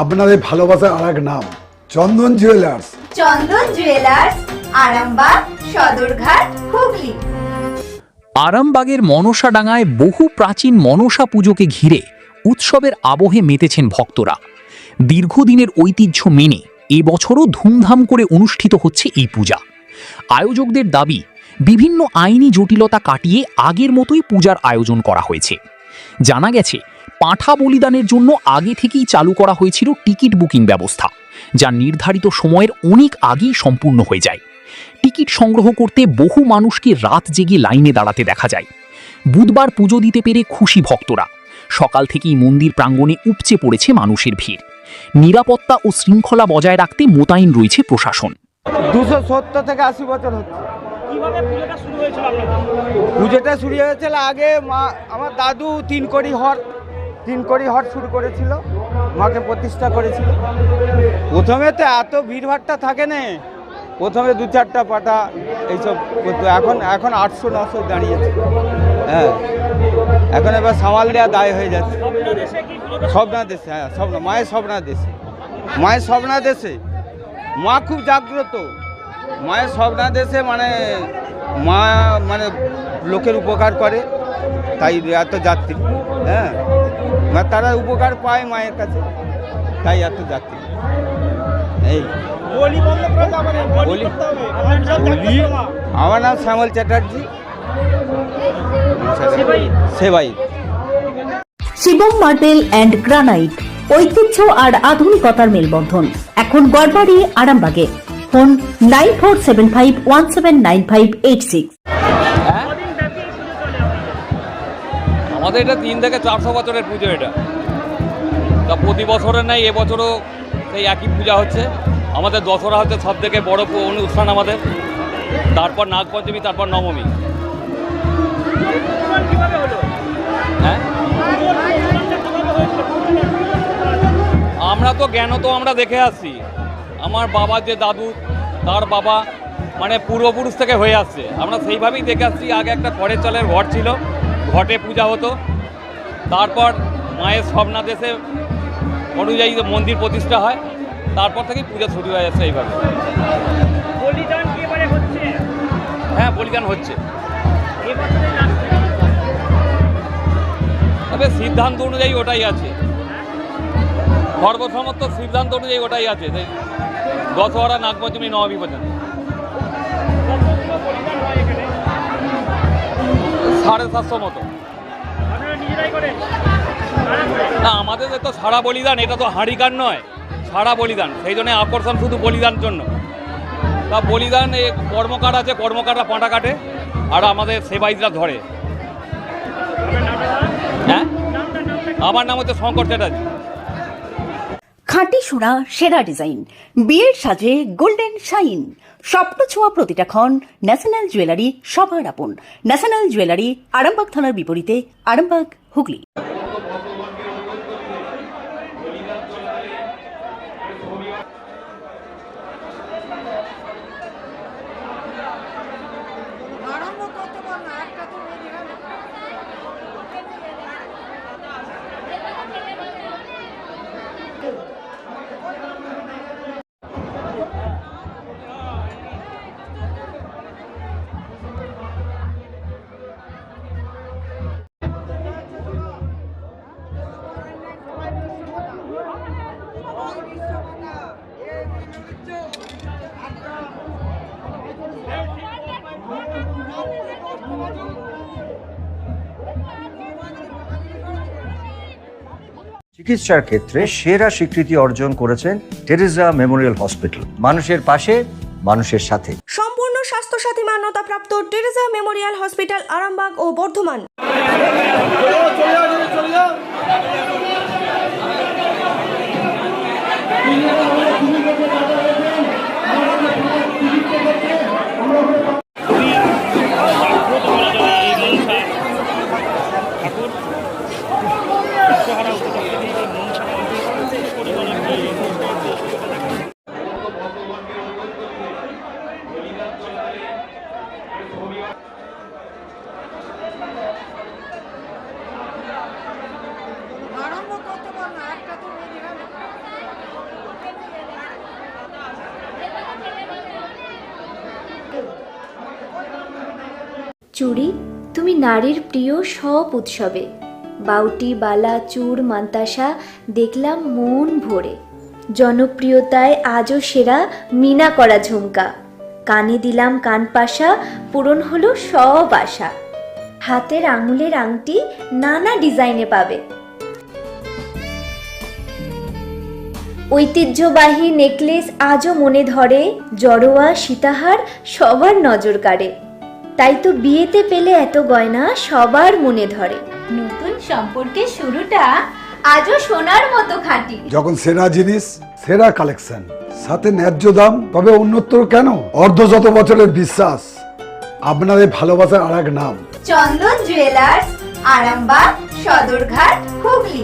আপনাদের ভালোবাসার আর এক নাম চন্দন জুয়েলার্স। চন্দন জুয়েলার্স, আরামবাগ, সদরঘাট, হুগলি। আরামবাগের মনসাডাঙ্গায় বহু প্রাচীন মনসা পুজোকে ঘিরে উৎসবের আবহে মেতেছেন ভক্তরা। দীর্ঘদিনের ঐতিহ্য মেনে এবছরও ধুমধাম করে অনুষ্ঠিত হচ্ছে এই পূজা। আয়োজকদের দাবি, বিভিন্ন আইনি জটিলতা কাটিয়ে আগের মতোই পূজার আয়োজন করা হয়েছে। জানা গেছে, পাঁঠা বলিদানের জন্য আগে থেকেই চালু করা হয়েছিল টিকিট বুকিং ব্যবস্থা, যা নির্ধারিত সময়ের অনেক আগেই সম্পূর্ণ হয়ে যায়। টিকিট সংগ্রহ করতে বহু মানুষকে রাত জেগে লাইনে দাঁড়াতে দেখা যায়। বুধবার পুজো দিতে পেরে খুশি ভক্তরা। সকাল থেকেই মন্দির প্রাঙ্গণে উপচে পড়েছে মানুষের ভিড়। নিরাপত্তা ও শৃঙ্খলা বজায় রাখতে মোতায়েন রয়েছে প্রশাসন। 270 থেকে 80 বছর হচ্ছে। কিভাবে পুজোটা শুরু হয়েছিল আপনাদের? পুজোটা শুরু হয়েছিল আগে আমার দাদু 3 কড়ি হট শুরু করেছিল, মাকে প্রতিষ্ঠা করেছিল। প্রথমে তো এত ভিড়ভাট্টা থাকে না, প্রথমে 2-4টা পাটা এইসব করতো। এখন 800-900 দাঁড়িয়েছে। হ্যাঁ, এখন এবার সামাল দেওয়া দায় হয়ে যাচ্ছে। সবনা দেশে, হ্যাঁ সবনা, মায়ের সবনা দেশে মা খুব জাগ্রত। মায়ের সবনা দেশে মা লোকের উপকার করে, তাই এত যাত্রী। হ্যাঁ, তারা উপকার পায় মায়ের কাছে, তাই এত যাত্রী। এই আমার নাম শ্যামল চ্যাটার্জি, সেবাই। শিবম মার্বেল অ্যান্ড গ্রানাইট, ঐতিহ্য আর আধুনিকতার মেলবন্ধন, এখন গড়বাড়ি, আরামবাগে। ফোন 9475179586। আমাদের এটা 3 থেকে 400 বছরের পুজো। এটা তা প্রতি বছরের নাই, এবছরও সেই একই পূজা হচ্ছে। আমাদের দশরা হচ্ছে সব থেকে বড় অনুষ্ঠান আমাদের, তারপর নাগপঞ্চমী, তারপর নবমী। হ্যাঁ, আমরা তো জ্ঞান তো আমরা দেখে আসছি। আমার বাবা যে দাদু, তার বাবা পূর্বপুরুষ থেকে হয়ে আসছে, আমরা সেইভাবেই দেখে আসছি। আগে একটা খড়ের চালের ঘট ছিল, ঘটে পূজা হতো। তারপর মায়ের স্বপ্নাদেশে অনুযায়ী মন্দির প্রতিষ্ঠা হয়, তারপর থেকেই পূজা শুরু হয়ে যাচ্ছে এইভাবে। বলিদান কি এবারে হচ্ছে? হ্যাঁ, বলিদান হচ্ছে। তবে সিদ্ধান্ত অনুযায়ী ওটাই আছে, সর্বসম্মত সিদ্ধান্ত অনুযায়ী ওটাই আছে। দশহরা, নাগপঞ্চমী, নবমী পর্যন্ত 750 মতো। না, আমাদের তো সারা বলিদান, এটা তো হাঁড়িকার নয়, সারা বলিদান। সেই জন্য আকর্ষণ শুধু বলিদানের জন্য। তা বলিদান কর্মকার আছে, কর্মকাররা পাঁটা কাটে, আর আমাদের সেবাইতরা ধরে। হ্যাঁ, আমার নাম হচ্ছে শঙ্কর চ্যাটার্জি। খাঁটি সোনা, সেরা ডিজাইন, বিয়ের সাজে গোল্ডেন শাইন, স্বপ্ন ছোঁয়া প্রতিটা ক্ষণ। ন্যাশনাল জুয়েলারি, সবার আপন। ন্যাশনাল জুয়েলারি, আরামবাগ থানার বিপরীতে, আরামবাগ, হুগলি। চিকিৎসার ক্ষেত্রে সেরা স্বীকৃতি অর্জন করেছেন টেরেজা মেমোরিয়াল হসপিটাল। মানুষের পাশে, মানুষের সাথে। সম্পূর্ণ স্বাস্থ্যসাথী মান্যতাপ্রাপ্ত টেরেজা মেমোরিয়াল হসপিটাল, আরামবাগ ও বর্ধমান। চুড়ি তুমি নারীর প্রিয় সব উৎসবে, বাউটি বালা চূড় মান্তাসা দেখলাম মন ভরে। জনপ্রিয়তায় আজও সেরা মিনা করা ঝুমকা, কানে দিলাম কানপাশা, পূরণ হলো সব আশা। হাতের আঙুলের আংটি নানা ডিজাইনে পাবে, ঐতিহ্যবাহী নেকলেস আজও মনে ধরে, জড়োয়া সীতাহার সবার নজর কাড়ে। তাই তো বিয়েতে পেলে এত গয়না সবার মনে ধরে। নতুন সম্পর্কের শুরুটা আজও সোনার মতো খাঁটি। যখন সেরা জিনিস, সেরা কালেকশন, সাথে ন্যায্য দাম, তবে অন্যত্র কেন? অর্ধশত বছরের বিশ্বাস, আপনাদের ভালোবাসার আর এক নাম চন্দন জুয়েলার্স, আরামবাগ, সদরঘাট, হুগলি।